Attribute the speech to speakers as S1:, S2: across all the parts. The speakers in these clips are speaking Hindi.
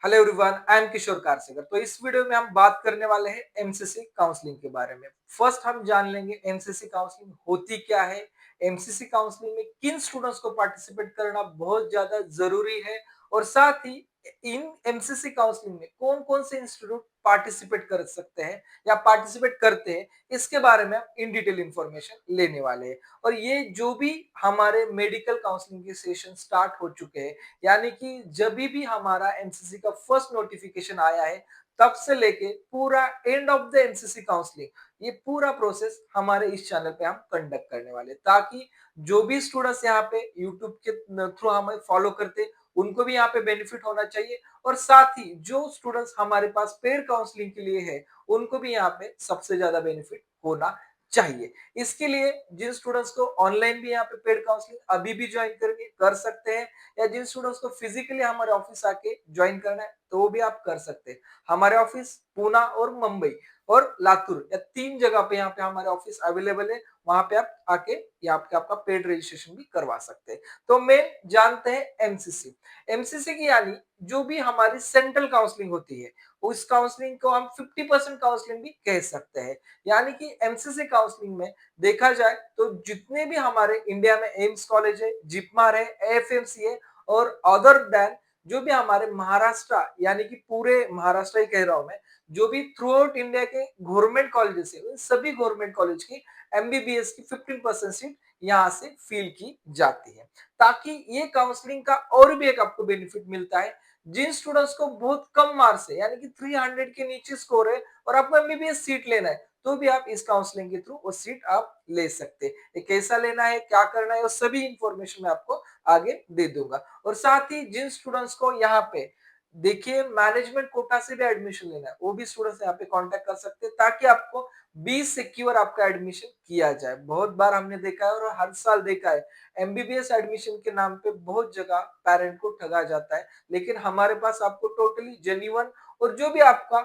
S1: हेलो एवरीवन, आई एम किशोर कारसेकर। तो इस वीडियो में हम बात करने वाले हैं एमसीसी काउंसलिंग के बारे में। फर्स्ट हम जान लेंगे एमसीसी काउंसलिंग होती क्या है, एमसीसी काउंसलिंग में किन स्टूडेंट्स को पार्टिसिपेट करना बहुत ज्यादा जरूरी है और साथ ही इन एमसीसी काउंसलिंग में कौन कौन से इंस्टीट्यूट पार्टिसिपेट कर सकते हैं या पार्टिसिपेट करते हैं, इसके बारे में हम इन डिटेल इंफॉर्मेशन लेने वाले हैं। और ये जो भी हमारे मेडिकल काउंसलिंग के सेशन स्टार्ट हो चुके हैं, यानी कि जब भी हमारा एमसीसी का फर्स्ट नोटिफिकेशन आया है तब से लेके पूरा end of the MCC counselling, ये पूरा प्रोसेस हमारे इस चैनल पे हम कंडक्ट करने वाले, ताकि जो भी स्टूडेंट्स यहाँ पे यूट्यूब के थ्रू हमें फॉलो करते उनको भी यहाँ पे बेनिफिट होना चाहिए, और साथ ही जो स्टूडेंट्स हमारे पास पेड काउंसलिंग के लिए है उनको भी यहाँ पे सबसे ज्यादा बेनिफिट होना चाहिए। इसके लिए जिन स्टूडेंट्स को ऑनलाइन भी यहाँ पे पेड काउंसलिंग अभी भी ज्वाइन करके कर सकते हैं, या जिन स्टूडेंट्स को फिजिकली हमारे ऑफिस आके ज्वाइन करना है तो वो भी आप कर सकते हैं। हमारे ऑफिस पूना और मुंबई और लातूर या 3 जगह पे यहाँ पे हमारे ऑफिस अवेलेबल है। वहां पे आप आके यहाँ पे आपका पेड रजिस्ट्रेशन भी करवा सकते हैं। तो मेन जानते हैं एमसीसी। एमसीसी की यानी जो भी हमारी सेंट्रल काउंसलिंग होती है, उस काउंसलिंग को हम 50% काउंसलिंग भी कह सकते हैं। यानी कि एमसीसी काउंसलिंग में देखा जाए तो जितने भी हमारे इंडिया में एम्स कॉलेज है, जिपमार है, एएफएमसी है और अदर देन जो भी हमारे महाराष्ट्र, यानी कि पूरे महाराष्ट्र ही कह रहा हूं मैं, जो भी थ्रू आउट इंडिया के गवर्नमेंट कॉलेजेस है, सभी गवर्नमेंट कॉलेज की एमबीबीएस की 15% सीट यहाँ से फिल की जाती है, ताकि ये काउंसलिंग का और भी एक आपको बेनिफिट मिलता है। जिन स्टूडेंट्स को बहुत कम मार्क्स है, यानी कि 300 के नीचे स्कोर है और आपको एमबीबीएस सीट लेना है, तो भी आप इस काउंसलिंग के थ्रू वो सीट आप ले सकते हैं। ये कैसा लेना है, क्या करना है, वो सभी इंफॉर्मेशन मैं आपको आगे दे दूंगा। और साथ ही जिन स्टूडेंट्स को यहाँ पे देखिए मैनेजमेंट कोटा से भी एडमिशन लेना है, वो भी स्टूडेंट्स यहाँ पे कांटेक्ट कर सकते हैं, ताकि आपको बी सिक्योर आपका एडमिशन किया जाए। बहुत बार हमने देखा है और हर साल देखा है, एमबीबीएस एडमिशन के नाम पे बहुत जगह पेरेंट को ठगा जाता है, लेकिन हमारे पास आपको टोटली जेन्युइन और जो भी आपका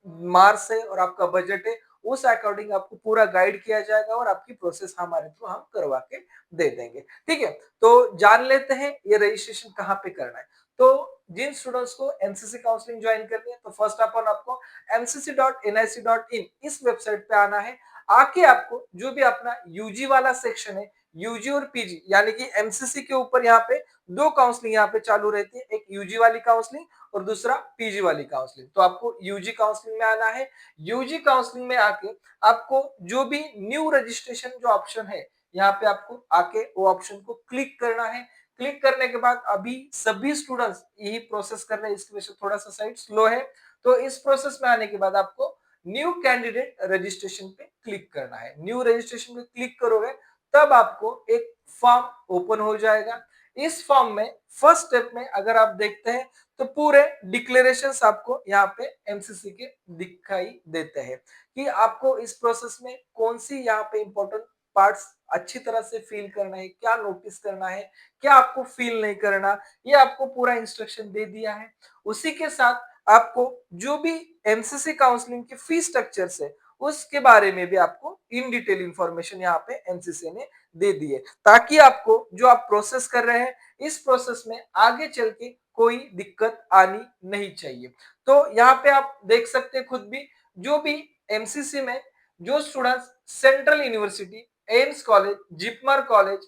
S1: मार्क्स है और आपका बजट है उस अकॉर्डिंग आपको पूरा गाइड किया जाएगा और आपकी प्रोसेस हमारे थ्रू हम करवा के दे देंगे। ठीक है, तो जान लेते हैं ये रजिस्ट्रेशन कहाँ पे करना है। तो जिन स्टूडेंट्स को एमसीसी काउंसलिंग ज्वाइन करनी है, तो फर्स्ट ऑफ ऑल आपको mcc.nic.in इस वेबसाइट पे आना है। आके आपको जो भी अपना यूजी वाला सेक्शन है, यूजी और पीजी, यानी कि एमसीसी के ऊपर यहाँ पे दो काउंसलिंग यहाँ पे चालू रहती है, एक यूजी वाली काउंसलिंग और दूसरा पीजी वाली काउंसलिंग। तो आपको यूजी काउंसलिंग में आना है। यूजी काउंसलिंग में आके आपको जो भी न्यू रजिस्ट्रेशन जो ऑप्शन है, यहाँ पे आपको आके वो ऑप्शन को क्लिक करना है। क्लिक करने के बाद अभी सभी स्टूडेंट्स यही प्रोसेस कर रहे हैं, इसकी वजह से थोड़ा सा साइट स्लो है। तो इस प्रोसेस में आने के बाद आपको न्यू कैंडिडेट रजिस्ट्रेशन पे क्लिक करना है। न्यू रजिस्ट्रेशन पे क्लिक करोगे तब आपको एक फॉर्म ओपन हो जाएगा। इस फॉर्म में फर्स्ट स्टेप में अगर आप देखते हैं तो पूरे डिक्लेरेशंस आपको यहाँ पे एमसीसी के दिखाई देते हैं, कि आपको इस प्रोसेस में कौन सी यहाँ पे इंपॉर्टेंट पार्ट्स अच्छी तरह से फील करना है, क्या नोटिस करना है, क्या आपको फील नहीं करना, ये आपको पूरा इंस्ट्रक्शन दे दिया है। उसी के साथ आपको जो भी एमसीसी काउंसलिंग की फी स्ट्रक्चर्स है उसके बारे में भी आपको इन डिटेल इंफॉर्मेशन यहाँ पे एमसीसी ने दे दी है, ताकि आपको जो आप प्रोसेस कर रहे हैं इस प्रोसेस में आगे चल के कोई दिक्कत आनी नहीं चाहिए। तो यहाँ पे आप देख सकते हैं खुद भी, जो भी एमसीसी में जो students central university, AIIMS college, JIPMER college,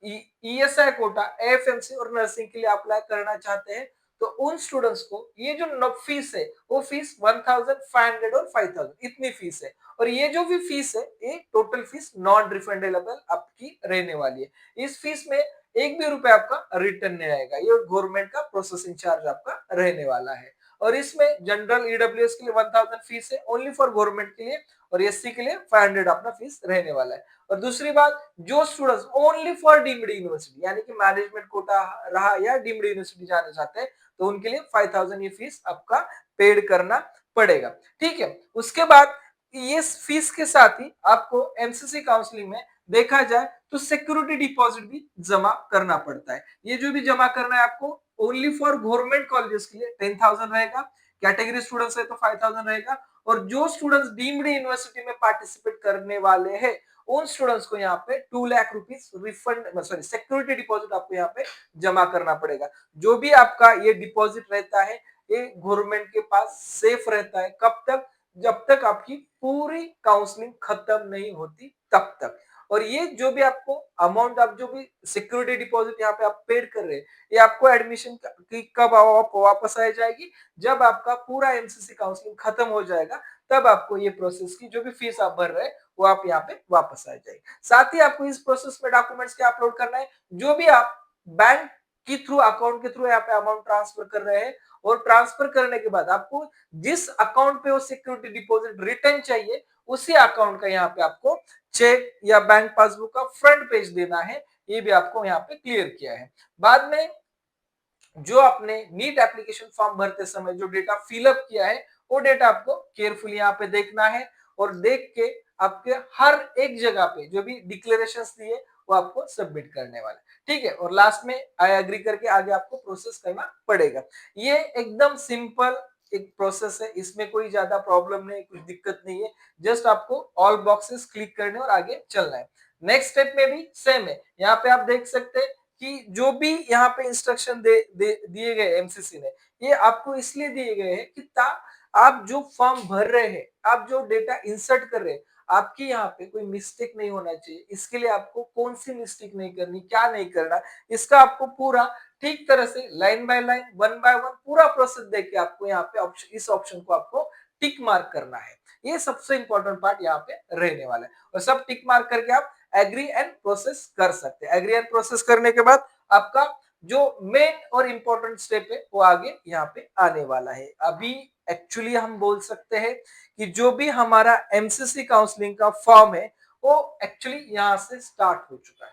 S1: ESI quota, AFMC और नर्सिंग के लिए अप्लाई करना चाहते हैं, तो उन स्टूडेंट्स को ये जो फीस है वो फीस 1500 और 5000 इतनी फीस है। और ये जो भी फीस है ये टोटल फीस नॉन रिफंडेबल आपकी रहने वाली है। इस फीस में एक भी रुपए आपका रिटर्न नहीं आएगा, ये गवर्नमेंट का प्रोसेसिंग चार्ज आपका रहने वाला है। और इसमें जनरल ईडब्ल्यूएस के लिए 1000 फीस है ओनली फॉर गवर्नमेंट के लिए, और एससी के लिए 500 अपना फीस रहने वाला है। और दूसरी बात, जो students only for deemed university, यानी कि मैनेजमेंट कोटा रहा या डीम्ड यूनिवर्सिटी जाना चाहते हैं, तो उनके लिए 5000 ये फीस आपका पेड करना पड़ेगा। ठीक है, उसके बाद ये फीस के साथ ही आपको एमसीसी काउंसलिंग में देखा जाए तो सिक्योरिटी डिपॉजिट भी जमा करना पड़ता है। ये जो भी जमा करना है आपको ओनली फॉर गवर्नमेंट कॉलेजेस के लिए 10,000 रहेगा, कैटेगरी स्टूडेंट्स है तो 5,000 रहेगा, और जो स्टूडेंट्स डीम्ड यूनिवर्सिटी में पार्टिसिपेट करने वाले हैं उन स्टूडेंट्स को यहाँ पे 2 lakh rupees refund sorry security deposit आपको यहाँ पे जमा करना पड़ेगा। जो भी आपका ये डिपॉजिट रहता है ये गवर्नमेंट के पास सेफ रहता है। कब तक? जब तक आपकी पूरी काउंसलिंग खत्म नहीं होती तब तक। और ये जो भी आपको अमाउंट, आप जो भी सिक्योरिटी डिपॉजिट यहाँ पे आप पेड कर रहे हैं, ये आपको एडमिशन की कब वापस आ जाएगी? जब आपका पूरा एमसीसी काउंसलिंग खत्म हो जाएगा, तब आपको ये प्रोसेस की जो भी फीस आप भर रहे हैं वो आप यहाँ पे वापस आ जाएगी। साथ ही आपको इस प्रोसेस में डॉक्यूमेंट्स क्या अपलोड करना है? जो भी आप बैंक के थ्रू, अकाउंट के थ्रू यहाँ पे अमाउंट ट्रांसफर कर रहे हैं, और ट्रांसफर करने के बाद आपको जिस अकाउंट पे वो सिक्योरिटी डिपॉजिट रिटर्न चाहिए, उसी अकाउंट का यहाँ पे आपको चेक या बैंक पासबुक का फ्रंट पेज देना है। ये भी आपको यहाँ पे क्लियर किया है। बाद में जो आपने नीट एप्लीकेशन फॉर्म भरते समय जो डेटा फिलअप किया है, वो डेटा आपको केयरफुली यहाँ पे देखना है, और देख के आपके हर एक जगह पे जो भी डिक्लेरेशंस दिए वो आपको सबमिट करने वाला है। ठीक है, और लास्ट में आई एग्री करके आगे आपको प्रोसेस करना पड़ेगा। ये एकदम सिंपल एक प्रोसेस है, इसमें कोई ज्यादा प्रॉब्लम नहीं, कुछ दिक्कत नहीं है। जस्ट आपको ऑल बॉक्सेस क्लिक करने और आगे चलना है। नेक्स्ट स्टेप में भी सेम है। यहाँ पे आप देख सकते हैं कि जो भी यहाँ पे इंस्ट्रक्शन दिए गए एमसीसी ने, ये आपको इसलिए दिए गए हैं कि आप जो फॉर्म भर रहे हैं, आप जो डेटा इंसर्ट कर रहे हैं, आपकी यहाँ पे कोई मिस्टेक नहीं होना चाहिए। इसके लिए आपको कौन सी मिस्टेक नहीं करनी, क्या नहीं करना, इसका आपको पूरा ठीक तरह से line by line, one by one पूरा प्रोसेस देख के आपको यहाँ पे इस ऑप्शन को आपको टिक मार्क करना है। ये सबसे इंपॉर्टेंट पार्ट यहाँ पे रहने वाला है, और सब टिक मार्क करके आप एग्री एंड प्रोसेस कर सकते हैं। एग्री एंड प्रोसेस करने के बाद आपका जो मेन और इंपॉर्टेंट स्टेप है वो आगे यहाँ पे आने वाला है। अभी एक्चुअली हम बोल सकते हैं कि जो भी हमारा एमसीसी काउंसलिंग का फॉर्म है वो एक्चुअली यहाँ से स्टार्ट हो चुका है।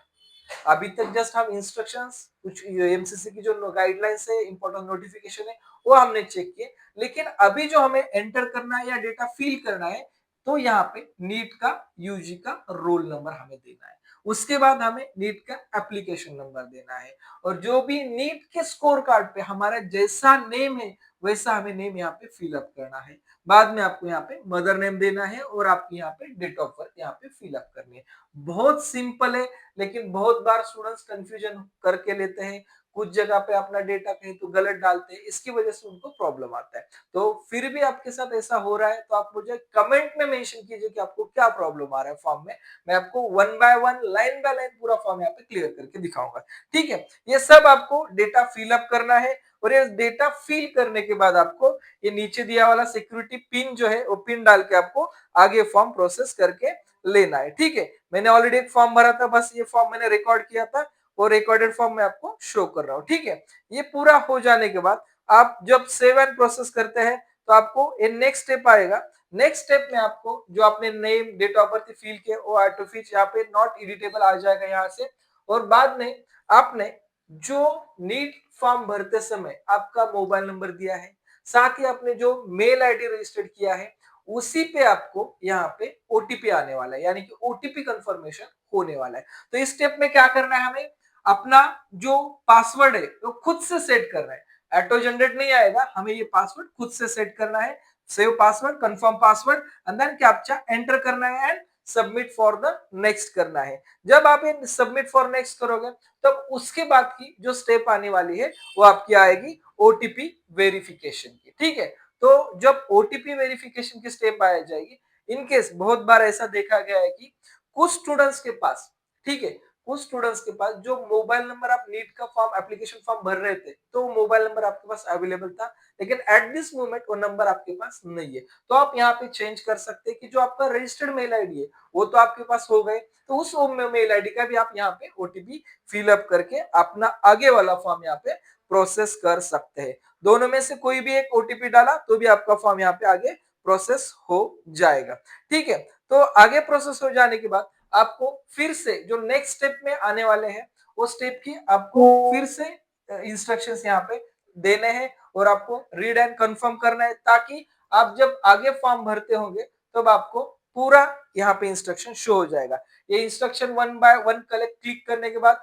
S1: अभी तक जस्ट हम इंस्ट्रक्शंस, कुछ एमसीसी की जो गाइडलाइंस है, इंपॉर्टेंट नोटिफिकेशन है, वो हमने चेक किए। लेकिन अभी जो हमें एंटर करना है या डेटा फिल करना है, तो यहाँ पे नीट का यूजी का रोल नंबर हमें देना है। उसके बाद हमें नीट का एप्लीकेशन नंबर देना है, और जो भी नीट के स्कोर कार्ड पे हमारा जैसा नेम है वैसा हमें नेम यहाँ पे फिलअप करना है। बाद में आपको यहाँ पे मदर नेम देना है, और आपकी यहाँ पे डेट ऑफ बर्थ यहाँ पे फिलअप करनी है। बहुत सिंपल है, लेकिन बहुत बार स्टूडेंट्स कंफ्यूजन करके लेते हैं। कुछ जगह पे अपना डेटा कहीं तो गलत डालते हैं, इसकी वजह से उनको प्रॉब्लम आता है। तो फिर भी आपके साथ ऐसा हो रहा है तो आप मुझे कमेंट में मेंशन कीजिए कि आपको क्या प्रॉब्लम आ रहा है फॉर्म में। मैं आपको one by one, line by line पूरा फॉर्म यहाँ पे क्लियर करके दिखाऊंगा। ठीक है, ये सब आपको डेटा फिलअप करना है, और ये डेटा फिल करने के बाद आपको ये नीचे दिया वाला सिक्योरिटी पिन जो है वो पिन डाल के आपको आगे फॉर्म प्रोसेस करके लेना है। ठीक है, मैंने ऑलरेडी एक फॉर्म भरा था, बस ये फॉर्म मैंने रिकॉर्ड किया था, वो रिकॉर्डेड फॉर्म में आपको शो कर रहा हूँ। ठीक है, ये पूरा हो जाने के बाद आप जब सेव एंड प्रोसेस करते हैं तो आपको ये नेक्स्ट स्टेप आएगा। नेक्स्ट स्टेप में आपको जो आपने name, date of birth fill किया वो ऑटो फिच यहाँ पे नॉट एडिटेबल आ जाएगा यहाँ से। और बाद में आपने जो नीट फॉर्म भरते समय आपका मोबाइल नंबर दिया है, साथ ही आपने जो मेल आईडी रजिस्टर्ड किया है, उसी पे आपको यहाँ पे ओटीपी आने वाला है, यानी कि ओटीपी कंफर्मेशन होने वाला है। तो इस स्टेप में क्या करना है, हमें अपना जो पासवर्ड है वो खुद से सेट करना है। ऑटो जनरेट नहीं आएगा, हमें ये पासवर्ड खुद से सेट करना है। Save password, confirm password, and then captcha enter करना है, and submit for the next करना है। जब आप ये सबमिट फॉर नेक्स्ट करोगे, तब उसके बाद की जो स्टेप आने वाली है वो आपकी आएगी ओटीपी वेरिफिकेशन की। ठीक है, तो जब ओटीपी वेरिफिकेशन की स्टेप आ जाएगी, इनकेस बहुत बार ऐसा देखा गया है कि कुछ स्टूडेंट्स के पास, ठीक है, कुछ स्टूडेंट्स के पास जो मोबाइल नंबर आप नीट का फॉर्म, एप्लीकेशन फॉर्म भर रहे थे, तो मोबाइल नंबर आपके पास अवेलेबल था, लेकिन एट दिस मोमेंट वो नंबर आपके पास नहीं है। तो आप यहाँ पे चेंज कर सकते हैं कि जो आपका रजिस्टर्ड मेल आईडी है वो तो आपके पास हो गए, तो उस मेल आईडी का भी आप यहाँ पे ओटीपी फिलअप करके अपना आगे वाला फॉर्म यहाँ पे प्रोसेस कर सकते हैं। दोनों में से कोई भी एक ओटीपी डाला तो भी आपका फॉर्म यहाँ पे आगे प्रोसेस हो जाएगा। ठीक है, तो आगे प्रोसेस हो जाने के बाद आपको फिर से जो नेक्स्ट स्टेप में आने वाले हैं, वो स्टेप की आपको फिर से इंस्ट्रक्शंस यहाँ पे देने हैं, और आपको रीड एंड कंफर्म करना है, ताकि आप जब आगे फॉर्म भरते होंगे तब आपको पूरा यहाँ पे इंस्ट्रक्शन शो हो जाएगा। ये instruction one by one click करने के बाद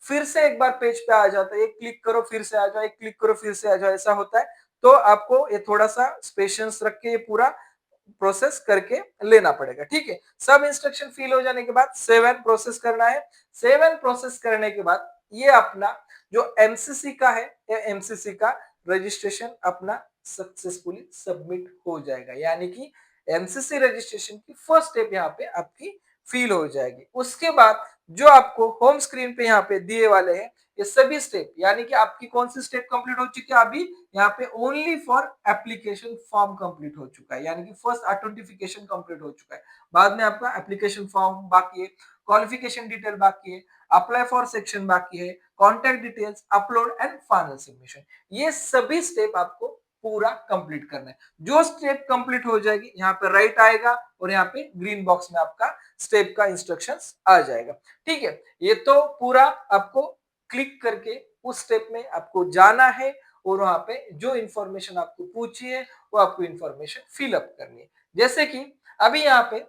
S1: फिर से एक बार पेज पे आ जाता है, एक क्लिक करो फिर से आ जाओ, एक क्लिक करो फिर से आ जाओ, ऐसा होता है। तो आपको ये थोड़ा सा पेशेंस रख के ये पूरा प्रोसेस करके लेना पड़ेगा। ठीक है, सब इंस्ट्रक्शन फिल हो जाने के बाद सेव एंड प्रोसेस करना है। सेव एंड प्रोसेस करने के बाद ये अपना जो एमसीसी का है, एमसीसी का रजिस्ट्रेशन अपना सक्सेसफुली सबमिट हो जाएगा, यानी कि एमसीसी रजिस्ट्रेशन की फर्स्ट स्टेप यहाँ पे आपकी फील हो जाएगी। उसके बाद जो आपको होम स्क्रीन पे यहाँ पे दिए वाले हैं ये सभी स्टेप, यानी कि आपकी कौन सी स्टेप कंप्लीट हो चुकी है अभी यहाँ पे, only for application form complete हो चुका है, यानी कि फर्स्ट ऑथेंटिफिकेशन कंप्लीट हो चुका है। बाद में आपका एप्लीकेशन फॉर्म बाकी है, क्वालिफिकेशन डिटेल बाकी है, अप्लाई फॉर सेक्शन बाकी है, contact details, upload and final submission. ये सभी स्टेप आपको पूरा कंप्लीट करना है। जो स्टेप कंप्लीट हो जाएगी यहाँ पे राइट आएगा और यहाँ पे ग्रीन बॉक्स में आपका स्टेप का इंस्ट्रक्शंस आ जाएगा। ठीक है, ये तो पूरा आपको क्लिक करके उस स्टेप में आपको जाना है और वहां पे जो इंफॉर्मेशन आपको पूछी है वो आपको इंफॉर्मेशन फिलअप करनी है। जैसे कि अभी यहाँ पे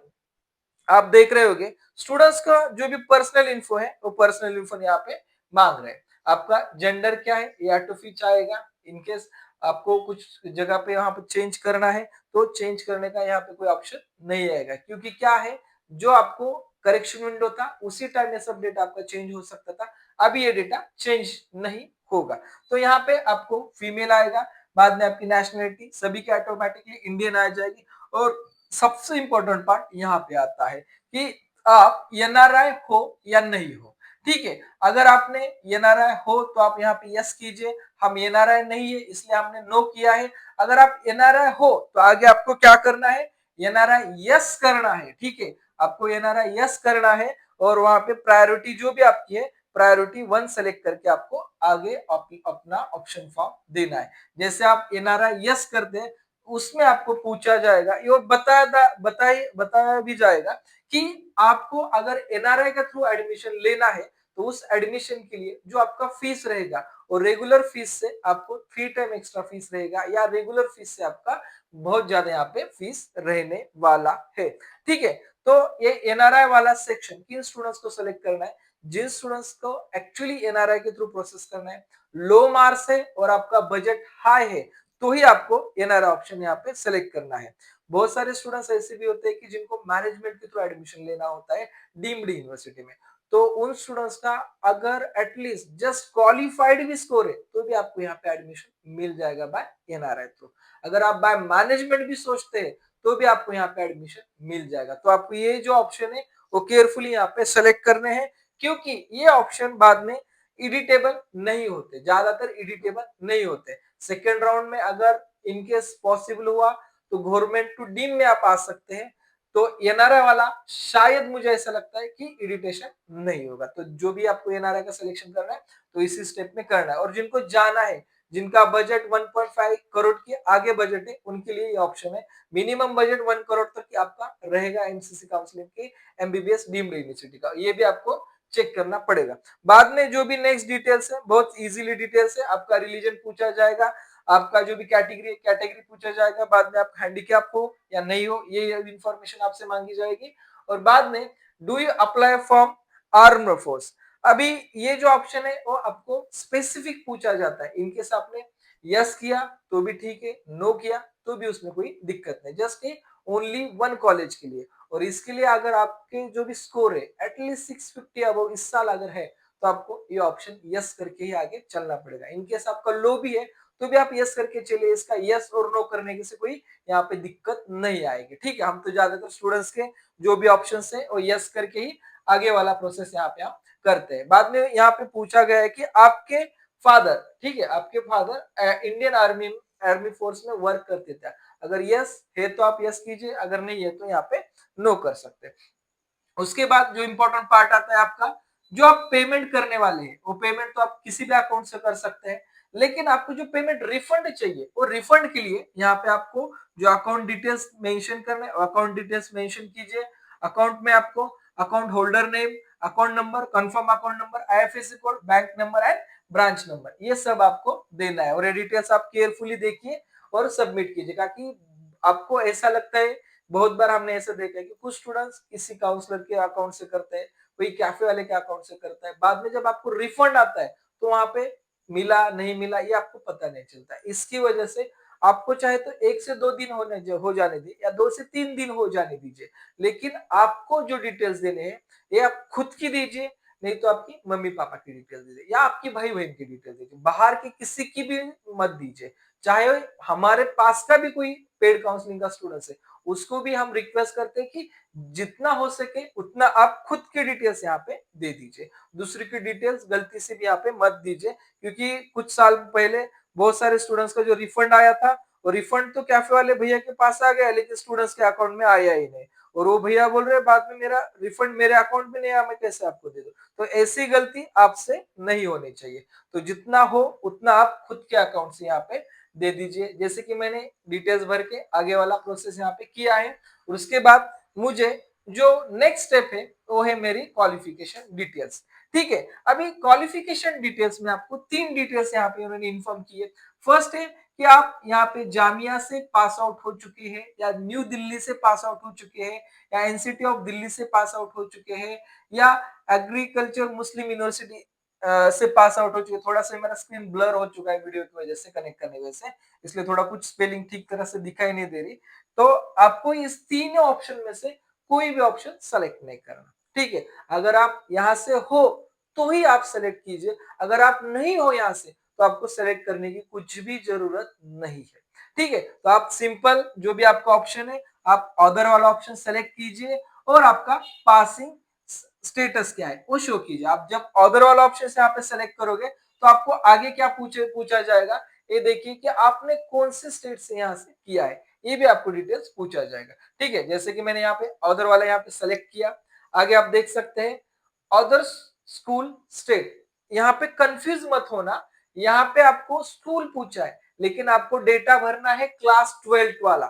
S1: आप देख रहे होगे स्टूडेंट्स का जो भी पर्सनल इन्फो है वो पर्सनल इन्फो यहाँ पे मांग रहे हैं। आपका जेंडर क्या है ये ऑटो फिच आएगा, इनकेस आपको कुछ जगह पे यहाँ पे चेंज करना है तो चेंज करने का यहाँ पे कोई ऑप्शन नहीं आएगा, क्योंकि क्या है जो आपको करेक्शन विंडो था उसी टाइम ये सब डेटा आपका चेंज हो सकता था, अभी ये डेटा चेंज नहीं होगा। तो यहाँ पे आपको फीमेल आएगा, बाद में आपकी नेशनलिटी सभी की ऑटोमेटिकली इंडियन आ जाएगी। और सबसे इंपॉर्टेंट पार्ट यहाँ पे आता है कि आप एनआरआई हो या नहीं हो। ठीक है, अगर आपने एनआरआई हो तो आप यहाँ पे यस कीजिए, हम एनआरआई नहीं है इसलिए हमने नो किया है। अगर आप एनआरआई हो तो आगे आपको क्या करना है, एनआरआई यस करना है। ठीक है, आपको एनआरआई यस करना है और वहां पे प्रायोरिटी जो भी आपकी है प्रायोरिटी 1 सेलेक्ट करके आपको आगे अपना ऑप्शन फॉर्म देना है। जैसे आप एनआरआई यस करते हैं उसमें आपको पूछा जाएगा, ये बताया भी जाएगा कि आपको अगर एनआरआई के थ्रू एडमिशन लेना है तो उस एडमिशन के लिए जो आपका फीस रहेगा और रेगुलर फीस से आपको 3 टाइम एक्स्ट्रा फीस रहेगा, या रेगुलर फीस से आपका बहुत ज्यादा यहाँ पे फीस रहने वाला है। ठीक है, तो ये एनआरआई वाला सेक्शन किन स्टूडेंट्स को सिलेक्ट करना है, जिन स्टूडेंट्स को एक्चुअली एनआरआई के थ्रू प्रोसेस करना है, लो मार्क्स है और आपका बजट हाई है तो ही आपको एनआरआई ऑप्शन यहाँ पे सिलेक्ट करना है। बहुत सारे स्टूडेंट्स ऐसे भी होते हैं कि जिनको मैनेजमेंट के थ्रू एडमिशन लेना होता है डीम्ड यूनिवर्सिटी में, तो उन स्टूडेंट्स का अगर एटलीस्ट जस्ट क्वालिफाइड भी स्कोर है तो भी आपको यहाँ पे एडमिशन मिल जाएगा बाय एनआरआई थ्रू। अगर आप बाय मैनेजमेंट भी सोचते हैं तो भी आपको यहाँ पे एडमिशन मिल जाएगा। तो आपको ये जो ऑप्शन है वो केयरफुली यहाँ पे सेलेक्ट करने हैं, क्योंकि ये ऑप्शन बाद में एडिटेबल नहीं होते, ज्यादातर एडिटेबल नहीं होते। सेकेंड राउंड में अगर इनकेस पॉसिबल हुआ तो गवर्नमेंट टू डीम में आप आ सकते हैं, तो एनआरआई वाला शायद मुझे ऐसा लगता है कि एडिटेशन नहीं होगा। तो जो भी आपको एनआरआई का सिलेक्शन करना है तो इसी स्टेप में करना है। और जिनको जाना है, जिनका बजट 1.5 करोड़ के आगे बजट है उनके लिए ये ऑप्शन है। मिनिमम बजट 1 करोड़ तक आपका रहेगा एमसीसी काउंसलिंग के एमबीबीएस डीम्ड यूनिवर्सिटी का, ये भी आपको चेक करना पड़ेगा। बाद में जो भी नेक्स्ट डिटेल्स है बहुत इजीली डिटेल्स है, आपका रिलीजन पूछा जाएगा, आपका जो भी कैटेगरी पूछा जाएगा, बाद में आप हैंडीकैप हो या नहीं हो ये इंफॉर्मेशन आपसे मांगी जाएगी। और बाद में do you apply form armed force, अभी ये जो ऑप्शन है वो आपको स्पेसिफिक पूछा जाता है। इनकेस आपने यस किया तो भी ठीक है, नो किया तो भी उसमें कोई दिक्कत नहीं, जस्ट ओनली 1 कॉलेज के लिए। और इसके लिए अगर आपके जो भी स्कोर है एटलीस्ट 650 अबव इस साल अगर है तो आपको ये ऑप्शन यस करके ही आगे चलना पड़ेगा। इनकेस आपका लो भी है तो भी आप यस करके चलिए, इसका यस और नो करने के से कोई यहाँ पे दिक्कत नहीं आएगी। ठीक है, हम तो ज्यादातर स्टूडेंट्स के जो भी ऑप्शंस है वो यस करके ही आगे वाला प्रोसेस यहाँ पे हम करते हैं। बाद में यहाँ पे पूछा गया है कि आपके फादर, ठीक है, आपके फादर इंडियन आर्मी फोर्स में वर्क करते थे, अगर यस है तो आप यस कीजिए, अगर नहीं है तो यहाँ पे नो कर सकते हैं। उसके बाद जो इंपॉर्टेंट पार्ट आता है आपका, जो आप पेमेंट करने वाले हैं वो पेमेंट तो आप किसी भी अकाउंट से कर सकते हैं, लेकिन आपको जो पेमेंट रिफंड चाहिए वो रिफंड के लिए यहाँ पे आपको जो अकाउंट डिटेल्स मेंशन करने, अकाउंट डिटेल्स मेंशन कीजिए। अकाउंट में आपको account holder name, account number, confirm account number, IFSC code, bank number and branch number, ये सब आपको देना है। और ये डिटेल्स आप केयरफुली देखिए और सबमिट कीजिए, ताकि आपको ऐसा लगता है, बहुत बार हमने ऐसा देखा है कि कुछ स्टूडेंट्स किसी काउंसलर के अकाउंट से करते हैं, कोई कैफे वाले के अकाउंट से करता है, बाद में जब आपको रिफंड आता है तो वहां पे मिला नहीं मिला ये आपको पता नहीं चलता। इसकी वजह से आपको चाहे तो 1 से 2 दिन हो जाने दीजिए या 2 से 3 दिन हो जाने दीजिए, लेकिन आपको जो डिटेल्स देने हैं ये आप खुद की दीजिए, नहीं तो आपकी मम्मी पापा की डिटेल दीजिए या आपकी भाई बहन की डिटेल दीजिए, बाहर की किसी की भी मत दीजिए। चाहे हमारे पास का भी कोई पेड काउंसलिंग का स्टूडेंट है, उसको भी हम रिक्वेस्ट करते हैं कि जितना हो सके उतना आप खुद की डिटेल्स यहाँ पे दे दीजिए, दूसरी की डिटेल्स गलती से भी यहाँ पे मत दीजिए, क्योंकि कुछ साल पहले बहुत सारे स्टूडेंट्स का जो रिफंड आया था, और रिफंड तो कैफे वाले भैया के पास आ गया, लेकिन स्टूडेंट्स के अकाउंट में आया ही नहीं, और वो भैया बोल रहे बाद में मेरा रिफंड मेरे अकाउंट में नहीं आया, मैं कैसे आपको दे दूं। तो ऐसी गलती आपसे नहीं होनी चाहिए। तो जितना हो उतना आप खुद के अकाउंट से यहाँ पे दे दीजिए, जैसे कि मैंने डिटेल्स भर के आगे वाला प्रोसेस यहाँ पे किया है। और उसके बाद मुझे जो नेक्स्ट स्टेप है वो है मेरी क्वालिफिकेशन डिटेल्स। ठीक है, अभी क्वालिफिकेशन डिटेल्स में आपको 3 डिटेल्स यहाँ पे उन्होंने इन्फॉर्म की है। फर्स्ट है कि आप यहाँ पे जामिया से पास आउट हो चुके हैं, या न्यू दिल्ली से पास आउट हो चुके हैं, या एनसीटी ऑफ दिल्ली से पास आउट हो चुके हैं, या एग्रीकल्चर मुस्लिम यूनिवर्सिटी से पास आउट हो चुके। थोड़ा सा मेरा स्क्रीन ब्लर हो चुका है वीडियो की वजह से, कनेक्ट करने की वजह से, इसलिए थोड़ा कुछ स्पेलिंग ठीक तरह से दिखाई नहीं दे रही। तो आपको इस तीनों ऑप्शन में से कोई भी ऑप्शन सेलेक्ट नहीं करना। ठीक है, अगर आप यहाँ से हो तो ही आप सेलेक्ट कीजिए, अगर आप नहीं हो यहाँ से तो आपको सेलेक्ट करने की कुछ भी जरूरत नहीं है। ठीक है, तो आप सिंपल जो भी आपका ऑप्शन है आप अदर वाला ऑप्शन सेलेक्ट कीजिए, और आपका पासिंग स्टेटस क्या है वो शो कीजिए। आप जब अदर वाला ऑप्शन से यहाँ पे सेलेक्ट करोगे तो आपको आगे क्या पूछा जाएगा, ये देखिए कि आपने कौन से स्टेट से यहाँ से किया है, ये भी आपको डिटेल्स पूछा जाएगा। ठीक है, जैसे कि मैंने यहाँ पे अदर वाला यहाँ पे सेलेक्ट किया, आगे आप देख सकते हैं अदर स्कूल स्टेट। यहाँ पे कंफ्यूज मत होना, यहाँ पे आपको स्कूल पूछा है, लेकिन आपको डेटा भरना है क्लास 12 वाला,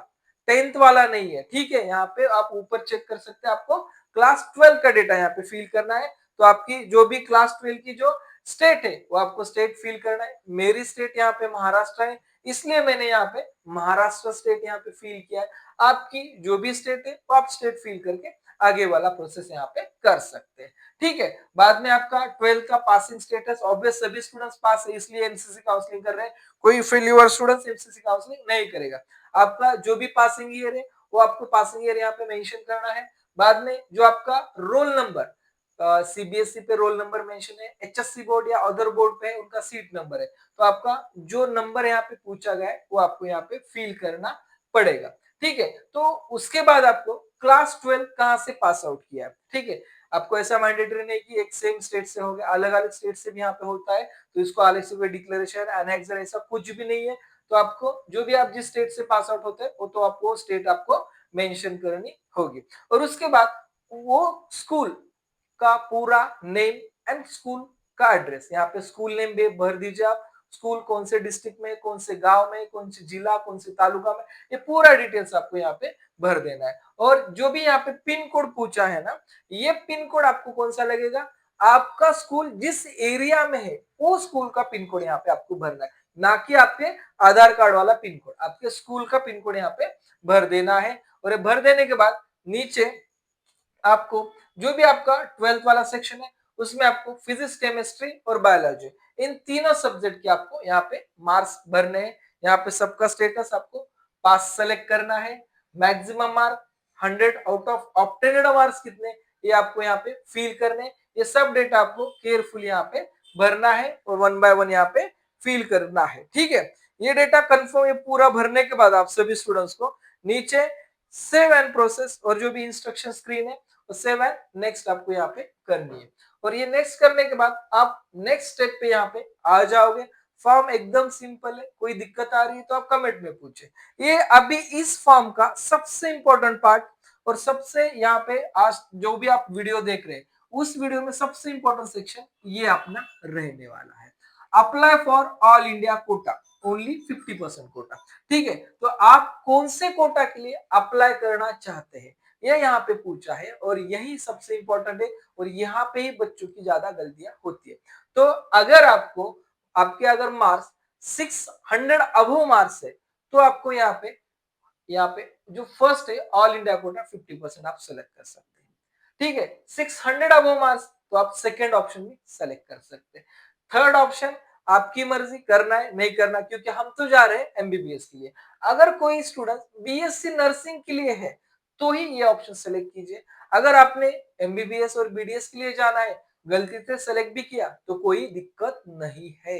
S1: 10th वाला नहीं है। ठीक है, यहाँ पे आप ऊपर चेक कर सकते हैं, आपको क्लास 12 का डेटा यहाँ पे फिल करना है। तो आपकी जो भी क्लास 12 की जो स्टेट है वो आपको स्टेट फिल करना है। मेरी स्टेट यहाँ पे महाराष्ट्र है, इसलिए मैंने यहाँ पे महाराष्ट्र स्टेट यहाँ पे फिल किया है। आपकी जो भी स्टेट है वो आप स्टेट फिल करके आगे वाला प्रोसेस यहाँ पे कर सकते हैं। ठीक है, बाद में आपका 12th का पासिंग स्टेटस, ऑब्वियस सभी स्टूडेंट्स पास है इसलिए एमसीसी काउंसलिंग कर रहे हैं, कोई फेल्यूर स्टूडेंट्स एमसीसी काउंसलिंग नहीं करेगा। आपका जो भी पासिंग ईयर है वो आपको पासिंग ईयर यहाँ पे मेंशन करना है। बाद में जो आपका रोल नंबर, सीबीएसई पे रोल नंबर मेंशन है, एचएससी बोर्ड या अदर बोर्ड पे है उनका सीट नंबर है, तो आपका जो नंबर यहाँ पे पूछा गया है वो आपको यहाँ पे फिल करना पड़ेगा। ठीक है, तो उसके बाद आपको क्लास 12 कहाँ से पास आउट किया है। ठीक है, आपको ऐसा मैंडेटरी नहीं कि एक सेम स्टेट से हो गया, अलग अलग स्टेट से भी यहाँ पे होता है, तो इसको अलग से कोई डिक्लेरेशन एनेक्सर ऐसा कुछ भी नहीं है। तो आपको जो भी आप जिस स्टेट से पास आउट होते हैं वो तो आपको स्टेट आपको मेंशन करनी होगी। और उसके बाद वो स्कूल का पूरा नेम एंड स्कूल का एड्रेस, यहाँ पे स्कूल नेम भी भर दीजिए आप, स्कूल कौन से डिस्ट्रिक्ट में, कौन से गांव में, कौन से जिला, कौन से तालुका में, ये पूरा डिटेल्स आपको यहाँ पे भर देना है। और जो भी यहाँ पे पिन कोड पूछा है ना, ये पिन कोड आपको कौन सा लगेगा, आपका स्कूल जिस एरिया में है वो स्कूल का पिन कोड यहाँ पे आपको भरना है, ना कि आपके आधार कार्ड वाला पिन कोड, आपके स्कूल का पिन कोड यहाँ पे भर देना है। और भर देने के बाद नीचे आपको जो भी आपका 12th वाला सेक्शन है उसमें आपको फिजिक्स, केमिस्ट्री और बायोलॉजी, इन तीनों सब्जेक्ट के आपको यहाँ पे मार्क्स भरने हैं। यहाँ पे सबका स्टेटस आपको पास सेलेक्ट करना है, maximum mark 100 out of obtained marks कितने ये आपको यहाँ पे फिल करने, ये सब डेटा आपको केयरफुल यहाँ पे भरना है और 1 बाय 1 यहाँ पे फिल करना है। ठीक है, ये डेटा कंफर्म ये पूरा भरने के बाद आप सभी स्टूडेंट्स को नीचे सेव एंड प्रोसेस और जो भी इंस्ट्रक्शन स्क्रीन है सेव एंड नेक्स्ट आपको यहाँ पे करनी है। और ये नेक्स्ट करने के बाद आप नेक्स्ट स्टेप पे यहाँ पे आ जाओगे। फॉर्म एकदम सिंपल है, कोई दिक्कत आ रही है तो आप कमेंट में पूछे। ये अभी इस फॉर्म का सबसे इंपॉर्टेंट पार्ट और सबसे यहाँ पे आज जो भी आप वीडियो देख रहे हैं उस वीडियो में सबसे इंपॉर्टेंट सेक्शन ये अपना रहने वाला है, apply for all India quota only 50% quota. ठीक है, तो आप कौन से कोटा के लिए अप्लाई करना चाहते हैं ये यहाँ पे पूछा है, और यही सबसे इंपॉर्टेंट है, और यहाँ पे ही बच्चों की ज्यादा गलतियां होती है। तो अगर आपको आपके अगर मार्क्स 600 अबव मार्क्स है तो आपको यहाँ पे जो फर्स्ट है ऑल इंडिया कोटा 50% आप सेलेक्ट कर सकते हैं। ठीक है, 600 अबव मार्क्स तो आप सेकेंड ऑप्शन भी सेलेक्ट कर सकते हैं। थर्ड ऑप्शन आपकी मर्जी, करना है नहीं करना, क्योंकि हम तो जा रहे हैं एमबीबीएस के लिए। अगर कोई स्टूडेंट बीएससी नर्सिंग के लिए है तो ही ये ऑप्शन सेलेक्ट कीजिए। अगर आपने एमबीबीएस और बीडीएस के लिए जाना है गलती से सेलेक्ट भी किया तो कोई दिक्कत नहीं है।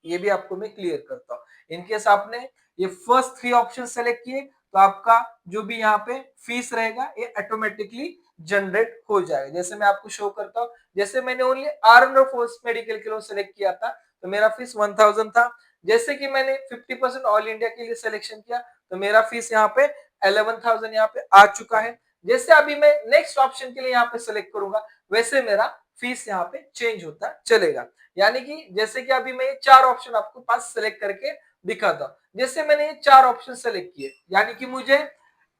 S1: ये भी आपको मैं क्लियर करता हूँ। इनकेस आपने ये फर्स्ट 3 ऑप्शन सेलेक्ट किए तो आपका जो भी यहाँ पे फीस रहेगा ये ऑटोमेटिकली जनरेट हो जाएगा। जैसे मैं आपको शो करता हूँ, जैसे मैंने ओनली आर्म्ड फोर्स मेडिकल के लिए सेलेक्ट किया था तो मेरा फीस 1000 था। जैसे कि मैंने 50% ऑल इंडिया के लिए सिलेक्शन किया तो मेरा फीस यहाँ पे 11,000 यहाँ पे आ चुका है। जैसे अभी मैं नेक्स्ट ऑप्शन के लिए यहाँ पे सिलेक्ट करूंगा वैसे मेरा फीस यहाँ पे चेंज होता चलेगा। यानी कि जैसे कि अभी मैं ये 4 ऑप्शन आपको पास सिलेक्ट करके दिखाता हूँ। जैसे मैंने ये 4 ऑप्शन सेलेक्ट किए यानी कि मुझे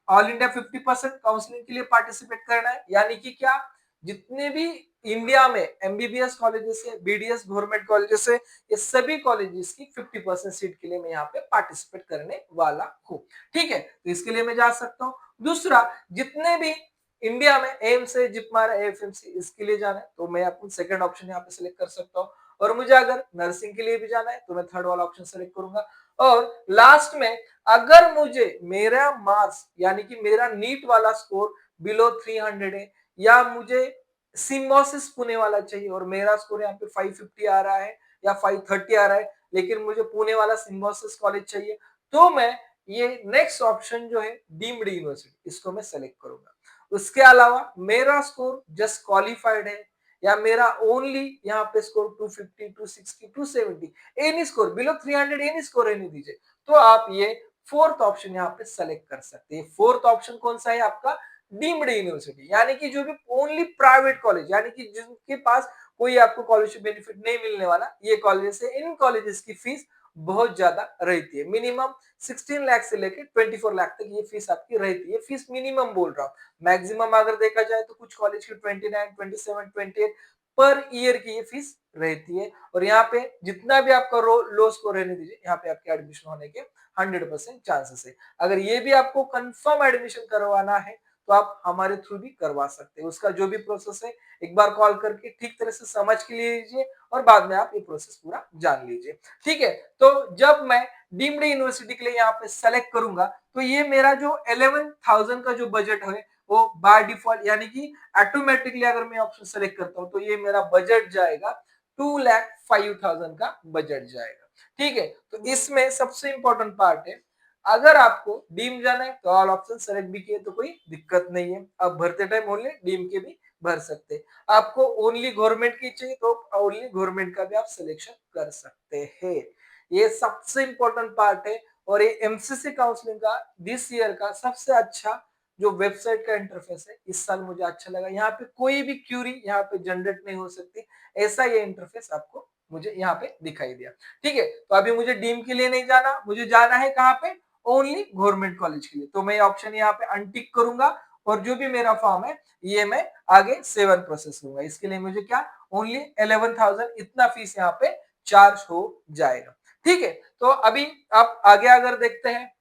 S1: ऑल इंडिया 50% काउंसलिंग के लिए पार्टिसिपेट करना है। यानी कि क्या, जितने भी इंडिया में एमबीबीएस कॉलेजेस है, बीडीएस गवर्नमेंट कॉलेजेस है, ये सभी कॉलेजेस की 50% सीट के लिए मैं यहाँ पे पार्टिसिपेट करने वाला हूँ। ठीक है, तो इसके लिए मैं जा सकता हूँ। दूसरा, जितने भी इंडिया में एम्स है, जिपमार है, एएफएमसी, इसके लिए जाना है तो मैं अपना सेकंड ऑप्शन यहाँ पे सिलेक्ट कर सकता हूँ। और मुझे अगर नर्सिंग के लिए भी जाना है तो मैं थर्ड वाला ऑप्शन सेलेक्ट करूंगा। और लास्ट में अगर मुझे मेरा मार्क्स यानी कि मेरा नीट वाला स्कोर बिलो 300 है या मुझे सिम्बोसिस पुणे वाला चाहिए और मेरा स्कोर यहाँ पे 550 आ रहा है या 530 आ रहा है, लेकिन मुझे पुणे वाला सिम्बोसिस कॉलेज चाहिए, तो मैं ये नेक्स्ट ऑप्शन जो है डीम्ड यूनिवर्सिटी, इसको मैं सेलेक्ट करूंगा। उसके अलावा मेरा स्कोर जस्ट क्वालिफाइड है या मेरा ओनली यहाँ पे score 250, 260, 270, any score below 300 any score रहने दीजिए, तो आप ये फोर्थ ऑप्शन यहाँ पे सेलेक्ट कर सकते हैं। फोर्थ ऑप्शन कौन सा है आपका? डीम्ड यूनिवर्सिटी, यानी कि जो भी ओनली प्राइवेट कॉलेज, यानी कि जिनके पास कोई आपको कॉलेज बेनिफिट नहीं मिलने वाला, ये कॉलेजेस है। इन कॉलेजेस की फीस बहुत ज्यादा रहती है, मिनिमम 16 लाख से लेकर 24 लाख तक ये फीस आपकी रहती है। फीस मिनिमम बोल रहा हूँ, मैक्सिमम अगर देखा जाए तो कुछ कॉलेज की 29, 27, 28 पर ईयर की ये फीस रहती है। और यहाँ पे जितना भी आपका लो स्कोर रहने दीजिए, यहाँ पे आपके एडमिशन होने के 100% चांसेस है। अगर ये भी आपको कंफर्म एडमिशन करवाना है तो आप हमारे थ्रू भी करवा सकते हैं। उसका जो भी प्रोसेस है एक बार कॉल करके ठीक तरह से समझ के लीजिए और बाद में आप ये प्रोसेस पूरा जान लीजिए। ठीक है, तो जब मैं डीम्ड यूनिवर्सिटी के लिए यहाँ पे सेलेक्ट करूंगा तो ये मेरा जो 11,000 का जो बजट है वो बाय डिफॉल्ट यानी कि ऑटोमेटिकली अगर मैं ऑप्शन सेलेक्ट करता हूँ तो ये मेरा बजट जाएगा 2,05,000 का बजट जाएगा। ठीक है, तो इसमें सबसे इंपॉर्टेंट पार्ट है, अगर आपको डीम जाना है तो ऑल ऑप्शन सेलेक्ट भी किए तो कोई दिक्कत नहीं है। आप भरते टाइम ओनली डीम के भी भर सकते हैं। आपको ओनली गवर्नमेंट की चाहिए तो ओनली गवर्नमेंट का भी आप सिलेक्शन कर सकते हैं। ये सबसे इंपॉर्टेंट पार्ट है। और ये एमसीसी काउंसलिंग का दिस ईयर का सबसे अच्छा जो वेबसाइट का इंटरफेस है, इस साल मुझे अच्छा लगा। यहाँ पे कोई भी क्यूरी यहाँ पे जनरेट नहीं हो सकती, ऐसा ये इंटरफेस आपको मुझे यहाँ पे दिखाई दिया। ठीक है, तो अभी मुझे डीम के लिए नहीं जाना, मुझे जाना है कहाँ पे? ओनली गवर्नमेंट कॉलेज के लिए। तो मैं ऑप्शन यहाँ पे अनटिक करूंगा और जो भी मेरा फॉर्म है ये मैं आगे 7 प्रोसेस करूंगा। इसके लिए मुझे क्या, ओनली 11,000 इतना फीस यहाँ पे चार्ज हो जाएगा। ठीक है, तो अभी आप आगे अगर देखते हैं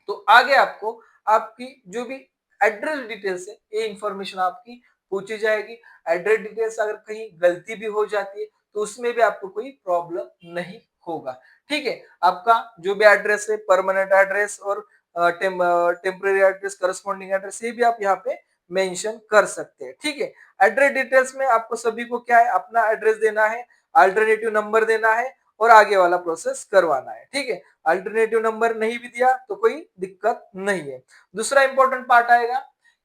S1: तो आगे आपको आपकी जो भी एड्रेस डिटेल्स है ये इंफॉर्मेशन आपकी पूछी जाएगी। एड्रेस डिटेल्स अगर कहीं गलती भी हो जाती है तो उसमें भी आपको कोई प्रॉब्लम नहीं होगा। ठीक है, आपका जो भी एड्रेस है, परमानेंट एड्रेस और टेम्पररी एड्रेस, करस्पॉन्डिंग एड्रेस, ये भी आप यहाँ पे मेंशन कर सकते हैं। ठीक है, एड्रेस डिटेल्स में आपको सभी को क्या है, अपना एड्रेस देना है, अल्टरनेटिव नंबर देना है और आगे वाला प्रोसेस करवाना है। ठीक है, अल्टरनेटिव नंबर नहीं भी दिया तो कोई दिक्कत नहीं है। दूसरा इंपॉर्टेंट पार्ट आएगा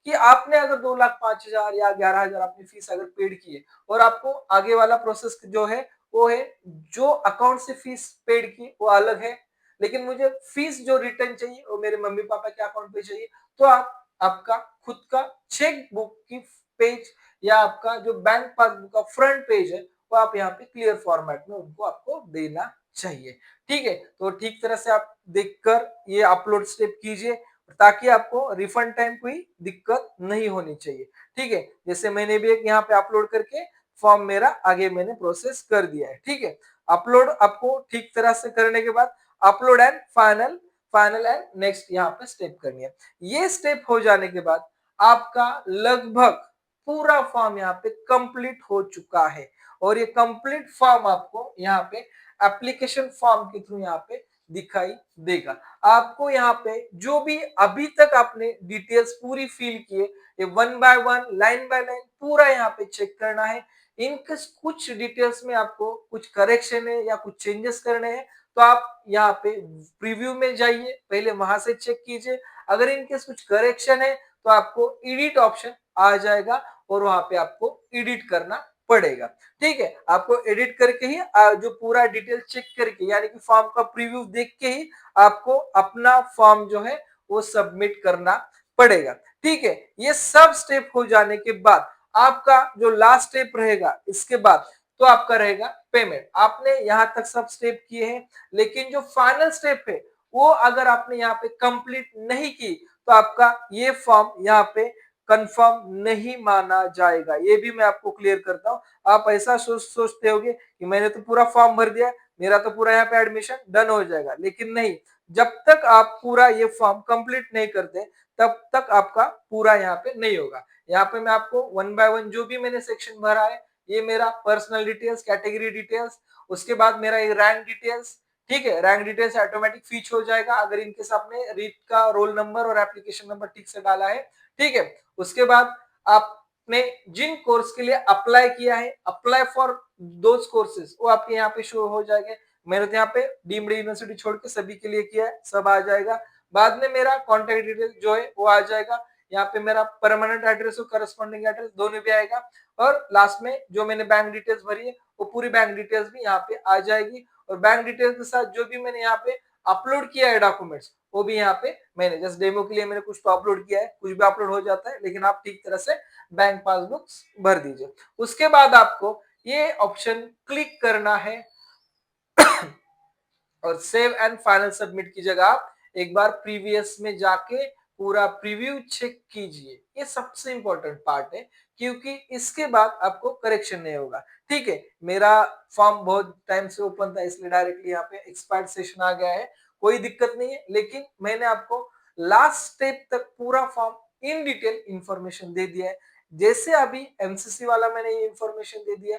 S1: कि आपने अगर 2,05,000 या 11,000 अपनी फीस अगर पेड की है और आपको आगे वाला प्रोसेस जो है वो है, जो अकाउंट से फीस पेड की वो अलग है, लेकिन मुझे फीस जो रिटर्न चाहिए वो मेरे मम्मी पापा के अकाउंट पे चाहिए, तो आप आपका खुद का चेक बुक की पेज या आपका जो बैंक पासबुक का फ्रंट पेज है वो आप यहाँ पे क्लियर फॉर्मेट में उनको आपको देना चाहिए। ठीक है, तो ठीक तरह से आप देखकर ये अपलोड स्टेप कीजिए ताकि आपको रिफंड टाइम कोई दिक्कत नहीं होनी चाहिए। ठीक है, जैसे मैंने भी एक यहाँ पे अपलोड करके फॉर्म मेरा आगे मैंने प्रोसेस कर दिया है। ठीक है, अपलोड आपको ठीक तरह से करने के बाद upload and final, final and next यहाँ पे स्टेप करनी है। ये स्टेप हो जाने के बाद आपका लगभग पूरा फॉर्म यहाँ पे कंप्लीट हो चुका है। और ये कंप्लीट फॉर्म आपको यहाँ पे एप्लीकेशन फॉर्म के थ्रू यहाँ पे दिखाई देगा। आपको यहाँ पे जो भी अभी तक आपने डिटेल्स पूरी फिल किए, ये 1 बाय 1 लाइन बाय लाइन पूरा यहाँ पे चेक करना है। इनके कुछ डिटेल्स में आपको कुछ करेक्शन है या कुछ चेंजेस करने हैं, तो आप यहाँ पे प्रीव्यू में जाइए, पहले वहां से चेक कीजिए। अगर इनके कुछ करेक्शन है तो आपको एडिट ऑप्शन आ जाएगा और वहां पे आपको एडिट करना पड़ेगा। ठीक है, आपको एडिट करके ही जो पूरा डिटेल चेक करके यानी कि फॉर्म का प्रीव्यू देख के ही आपको अपना फॉर्म जो है वो सबमिट करना पड़ेगा। ठीक है, ये सब स्टेप हो जाने के बाद आपका जो लास्ट स्टेप रहेगा इसके बाद तो आपका रहेगा पेमेंट। आपने यहां तक सब स्टेप किए हैं, लेकिन जो फाइनल स्टेप है वो अगर आपने यहाँ पे कंप्लीट नहीं की तो आपका ये फॉर्म यहाँ पे कंफर्म नहीं माना जाएगा। ये भी मैं आपको क्लियर करता हूँ। आप ऐसा सोचते होगे कि मैंने तो पूरा फॉर्म भर दिया, मेरा तो पूरा यहाँ पे एडमिशन डन हो जाएगा, लेकिन नहीं, जब तक आप पूरा ये फॉर्म कंप्लीट नहीं करते तब तक आपका पूरा यहाँ पे नहीं होगा। यहाँ पे मैं आपको वन बाय वन जो भी मैंने सेक्शन भरा है, ये मेरा पर्सनल डिटेल्स, कैटेगरी डिटेल्स, उसके बाद मेरा ये रैंक डिटेल्स, ठीक है, रैंक डिटेल्स ऑटोमेटिक फीच हो जाएगा अगर इनकेस आपने रीट का रोल नंबर और एप्लीकेशन नंबर ठीक से डाला है। ठीक है, उसके बाद आपने जिन कोर्स के लिए अप्लाई किया है, अप्लाई फॉर दोज कोर्सेज, वो आपके यहाँ पे शो हो जाएंगे। मैंने तो यहाँ पे डीम्ड यूनिवर्सिटी छोड़ के सभी के लिए किया है, सब आ जाएगा। बाद में मेरा कॉन्टेक्ट डिटेल जो है वो आ जाएगा, यहाँ पे मेरा परमानेंट एड्रेस और करस्पॉन्डिंग एड्रेस दोनों भी आएगा, और लास्ट में जो मैंने बैंक डिटेल्स भरी है वो पूरी बैंक डिटेल्स भी यहाँ पे आ जाएगी। और बैंक डिटेल्स के साथ जो भी मैंने यहाँ पे अपलोड किया है डॉक्यूमेंट्स, वो भी यहाँ पे मैंने जस्ट डेमो के लिए मैंने कुछ तो अपलोड किया है, कुछ भी अपलोड हो जाता है, लेकिन आप ठीक तरह से बैंक पासबुक भर दीजिए। उसके बाद आपको ये ऑप्शन क्लिक करना है और सेव एंड फाइनल सबमिट की जगह आप एक बार प्रीवियस में जाके पूरा प्रीव्यू चेक कीजिए। ये सबसे इंपॉर्टेंट पार्ट है, क्योंकि इसके बाद आपको करेक्शन नहीं होगा। ठीक है, मेरा फॉर्म बहुत टाइम से ओपन था, इसलिए डायरेक्टली यहाँ पे एक्सपायर्ड सेशन आ गया है, कोई दिक्कत नहीं है, लेकिन मैंने आपको लास्ट स्टेप तक पूरा फॉर्म इन डिटेल इंफॉर्मेशन दे दिया है। जैसे अभी एमसीसी वाला मैंने ये इंफॉर्मेशन दे दिया,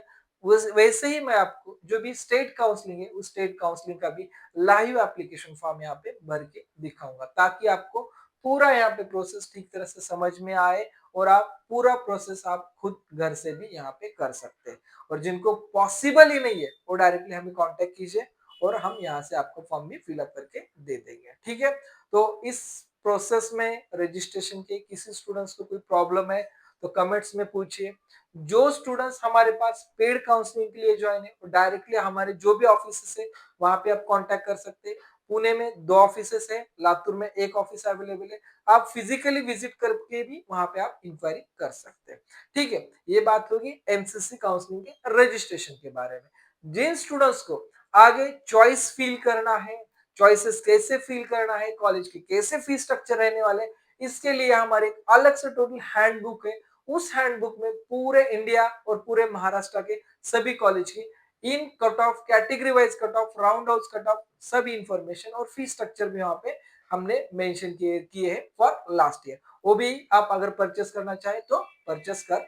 S1: वैसे ही मैं आपको जो भी स्टेट काउंसलिंग है उस स्टेट काउंसलिंग का भी लाइव एप्लीकेशन फॉर्म यहाँ पे भर के दिखाऊंगा, ताकि आपको पूरा यहाँ पे प्रोसेस ठीक तरह से समझ में आए और आप पूरा प्रोसेस आप खुद घर से भी यहाँ पे कर सकते हैं। और जिनको पॉसिबल ही नहीं है वो डायरेक्टली हमें कांटेक्ट कीजिए और हम यहाँ से आपको फॉर्म भी फिलअप करके दे देंगे। ठीक है, तो इस प्रोसेस में रजिस्ट्रेशन के किसी स्टूडेंट्स को कोई प्रॉब्लम है तो कमेंट्स में पूछिए। जो स्टूडेंट्स हमारे पास पेड काउंसलिंग के लिए ज्वाइन है वो डायरेक्टली हमारे जो भी ऑफिस है वहां पे आप कांटेक्ट कर सकते हैं। पुणे में 2 ऑफिसेस है, लातूर में 1 ऑफिस अवेलेबल है, आप फिजिकली विजिट करके भी वहां पे आप इंक्वायरी कर सकते हैं। ठीक है, ये बात होगी एमसीसी काउंसलिंग के रजिस्ट्रेशन के बारे में। जिन स्टूडेंट्स को आगे चॉइस फील करना है, चॉइसेस कैसे फील करना है, कॉलेज के कैसे फीस स्ट्रक्चर रहने वाले, इसके लिए हमारे अलग से टोटल हैंडबुक है। उस हैंडबुक में पूरे इंडिया और पूरे महाराष्ट्र के सभी कॉलेज की इन cut off, category wise cut off, round हाउस कट ऑफ, सभी इंफॉर्मेशन और फीस स्ट्रक्चर भी वहां पे हमने मेंशन किए हैं फॉर लास्ट ईयर। वो भी आप अगर परचेस करना चाहे तो परचेस कर